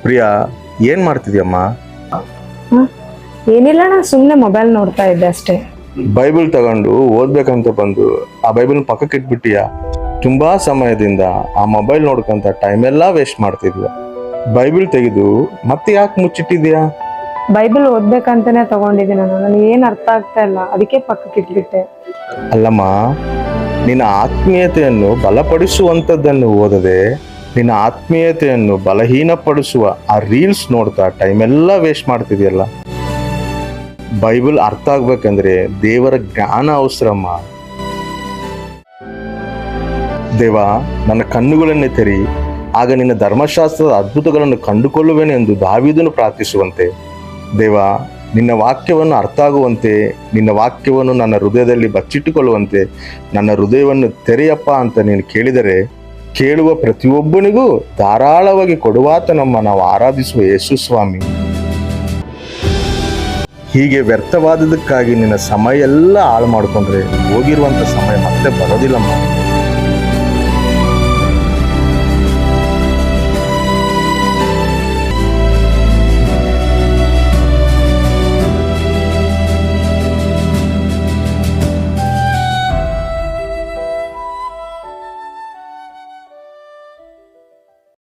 ಪ್ರಿಯಾ, ಏನ್ ಮಾಡ್ತಿದ್ಯಮ್ಮ? ಏನಿಲ್ಲ, ನಾನು ಸುಮ್ಮನೆ ಮೊಬೈಲ್ ನೋಡ್ತಾ ಇದ್ದೆ ಅಷ್ಟೇ. ಬೈಬಲ್ ತಗೊಂಡು ಓದ್ಬೇಕಂತ ಬಂದು ಆ ಬೈಬಲ್ ಪಕ್ಕಕ್ಕೆ ಇಟ್ಬಿಟ್ಟಿಯಾ? ತುಂಬಾ ಸಮಯದಿಂದ ಆ ಮೊಬೈಲ್ ನೋಡ್ಕೊಂತ ಟೈಮ್ ಎಲ್ಲ ವೇಸ್ಟ್ ಮಾಡ್ತಿದ್ಯ. ಬೈಬಲ್ ತೆಗೆದು ಮತ್ತೆ ಯಾಕೆ ಮುಚ್ಚಿಟ್ಟಿದ್ಯಾ? ಬೈಬಲ್ ಓದ್ಬೇಕಂತಾನೆ ತಗೊಂಡಿದ್ದೀನಿ ನಾನು. ನನಗೆ ಏನು ಅರ್ಥ ಆಗ್ತಾ ಇಲ್ಲ, ಅದಕ್ಕೆ ಪಕ್ಕಕ್ಕೆ ಇಟ್ಬಿಟ್ಟೆ. ಅಲ್ಲಮ್ಮ, ನಿನ್ನ ಆತ್ಮೀಯತೆಯನ್ನು ಬಲಪಡಿಸುವಂಥದ್ದನ್ನು ಓದದೆ ನಿನ್ನ ಆತ್ಮೀಯತೆಯನ್ನು ಬಲಹೀನಪಡಿಸುವ ಆ ರೀಲ್ಸ್ ನೋಡ್ತಾ ಟೈಮ್ ಎಲ್ಲ ವೇಸ್ಟ್ ಮಾಡ್ತಿದ್ಯಲ್ಲ. ಬೈಬಲ್ ಅರ್ಥ ಆಗ್ಬೇಕಂದ್ರೆ ದೇವರ ಜ್ಞಾನ ಅವಸರಮ್ಮ. ದೇವ, ನನ್ನ ಕಣ್ಣುಗಳನ್ನೇ ತೆರಿ, ಆಗ ನಿನ್ನ ಧರ್ಮಶಾಸ್ತ್ರದ ಅದ್ಭುತಗಳನ್ನು ಕಂಡುಕೊಳ್ಳುವೆನೆಂದು ದಾವೀದನು ಪ್ರಾರ್ಥಿಸುವಂತೆ. ದೇವ, ನಿನ್ನ ವಾಕ್ಯವನ್ನು ಅರ್ಥ ಆಗುವಂತೆ, ನಿನ್ನ ವಾಕ್ಯವನ್ನು ನನ್ನ ಹೃದಯದಲ್ಲಿ ಬಚ್ಚಿಟ್ಟುಕೊಳ್ಳುವಂತೆ ನನ್ನ ಹೃದಯವನ್ನು ತೆರೆಯಪ್ಪ ಅಂತ ನೀನು ಕೇಳಿದರೆ, ಕೇಳುವ ಪ್ರತಿಯೊಬ್ಬನಿಗೂ ಧಾರಾಳವಾಗಿ ಕೊಡುವಾತನಮ್ಮ ನಾವು ಆರಾಧಿಸುವ ಯೇಸು ಸ್ವಾಮಿ. ಹೀಗೆ ವ್ಯರ್ಥವಾದದಕ್ಕಾಗಿ ನಿನ್ನ ಸಮಯ ಎಲ್ಲ ಹಾಳು ಮಾಡಿಕೊಂಡ್ರೆ ಹೋಗಿರುವಂಥ ಸಮಯ ಮತ್ತೆ ಬರೋದಿಲ್ಲಮ್ಮ.